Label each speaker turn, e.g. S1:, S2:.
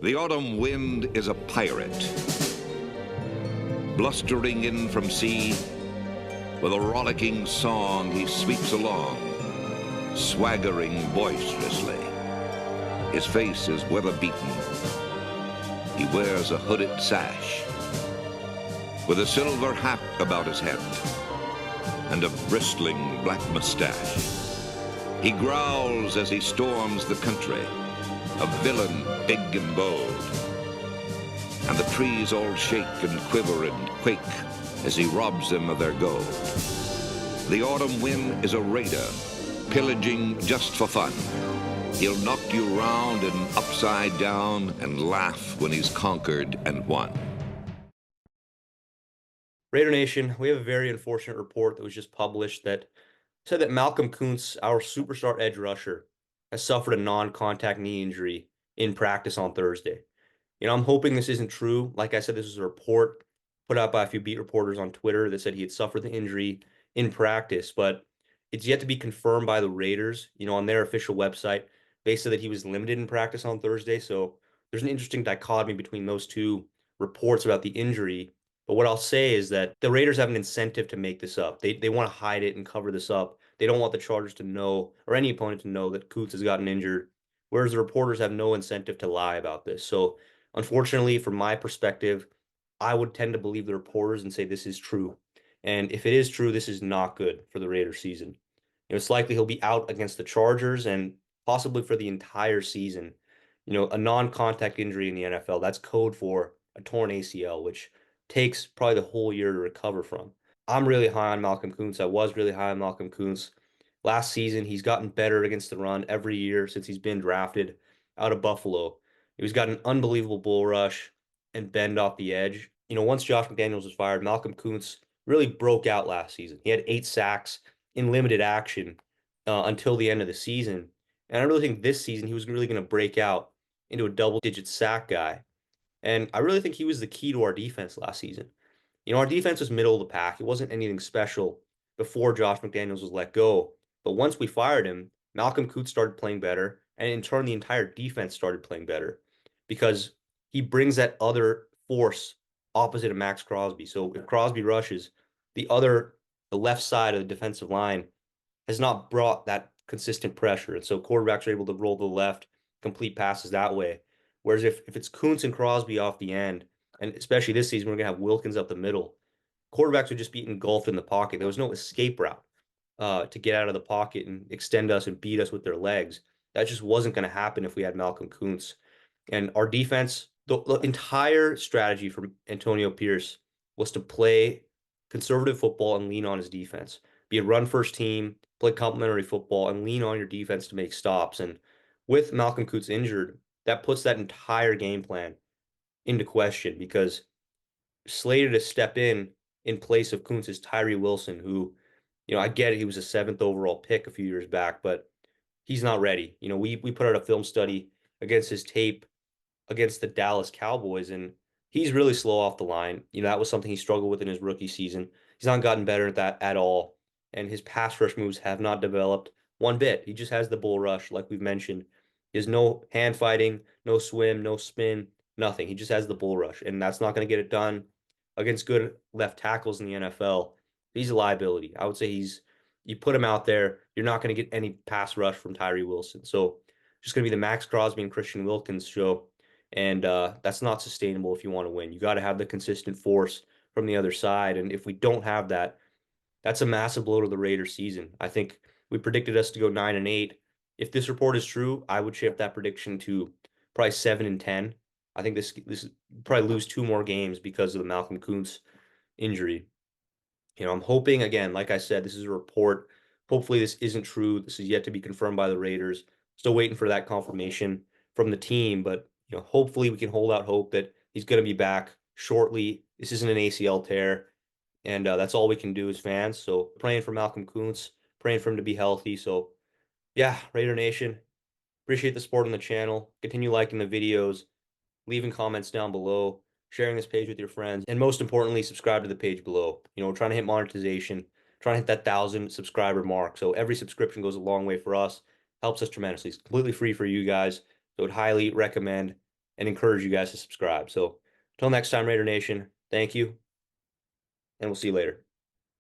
S1: The autumn wind is a pirate, blustering in from sea. With a rollicking song he sweeps along, swaggering boisterously. His face is weather-beaten. He wears a hooded sash, with a silver hat about his head, and a bristling black mustache. He growls as he storms the country, a villain big and bold. And the trees all shake and quiver and quake as he robs them of their gold. The autumn wind is a raider, pillaging just for fun. He'll knock you round and upside down and laugh when he's conquered and won.
S2: Raider Nation, we have a very unfortunate report that was just published that said that Malcolm Koonce, our superstar edge rusher, has suffered a non-contact knee injury in practice on Thursday. I'm hoping this isn't true. Like I said, this was a report put out by a few beat reporters on Twitter that said he had suffered the injury in practice, but it's yet to be confirmed by the Raiders. On their official website, they said that he was limited in practice on Thursday. So there's an interesting dichotomy between those two reports about the injury. But what I'll say is that the Raiders have an incentive to make this up. They want to hide it and cover this up. They don't want the Chargers to know, or any opponent to know, that Koonce has gotten injured, whereas the reporters have no incentive to lie about this. So unfortunately, from my perspective, I would tend to believe the reporters and say this is true. And if it is true, this is not good for the Raiders season. It's likely he'll be out against the Chargers and possibly for the entire season. A non-contact injury in the NFL, that's code for a torn ACL, which takes probably the whole year to recover from. I'm really high on Malcolm Koonce. I was really high on Malcolm Koonce. Last season, he's gotten better against the run every year since he's been drafted out of Buffalo. He's got an unbelievable bull rush and bend off the edge. Once Josh McDaniels was fired, Malcolm Koonce really broke out last season. He had 8 sacks in limited action until the end of the season. And I really think this season he was really going to break out into a double-digit sack guy. And I really think he was the key to our defense last season. Our defense was middle of the pack. It wasn't anything special before Josh McDaniels was let go. But once we fired him, Malcolm Koonce started playing better. And in turn, the entire defense started playing better because he brings that other force opposite of Max Crosby. So if Crosby rushes, the left side of the defensive line has not brought that consistent pressure. And so quarterbacks are able to roll to the left, complete passes that way. Whereas if it's Koonce and Crosby off the end, and especially this season, we're going to have Wilkins up the middle, quarterbacks would just be engulfed in the pocket. There was no escape route to get out of the pocket and extend us and beat us with their legs. That just wasn't going to happen if we had Malcolm Koonce. And our defense, the entire strategy from Antonio Pierce was to play conservative football and lean on his defense. Be a run-first team, play complementary football, and lean on your defense to make stops. And with Malcolm Koonce injured, that puts that entire game plan into question because slated to step in place of Koonce is Tyree Wilson, who, I get it, he was a 7th overall pick a few years back, but he's not ready. We put out a film study against his tape against the Dallas Cowboys, and he's really slow off the line. That was something he struggled with in his rookie season. He's not gotten better at that at all, and his pass rush moves have not developed one bit. He just has the bull rush, like we've mentioned. He has no hand fighting, no swim, no spin, nothing. He just has the bull rush, and that's not going to get it done against good left tackles in the NFL. He's a liability. I would say you put him out there, you're not going to get any pass rush from Tyree Wilson. So just going to be the Max Crosby and Christian Wilkins show. And that's not sustainable if you want to win. You got to have the consistent force from the other side. And if we don't have that, that's a massive blow to the Raiders season. I think we predicted us to go 9-8. If this report is true, I would shift that prediction to probably 7-10. I think this probably lose 2 more games because of the Malcolm Koonce injury. I'm hoping, again, like I said, this is a report. Hopefully this isn't true. This is yet to be confirmed by the Raiders. Still waiting for that confirmation from the team, but hopefully we can hold out hope that he's going to be back shortly. This isn't an ACL tear, and that's all we can do as fans. So praying for Malcolm Koonce, praying for him to be healthy. So yeah, Raider Nation, appreciate the support on the channel. Continue liking the videos, leaving comments down below, sharing this page with your friends, and most importantly, subscribe to the page below. We're trying to hit monetization, trying to hit that 1,000 subscriber mark. So every subscription goes a long way for us, helps us tremendously. It's completely free for you guys. So I would highly recommend and encourage you guys to subscribe. So until next time, Raider Nation, thank you, and we'll see you later.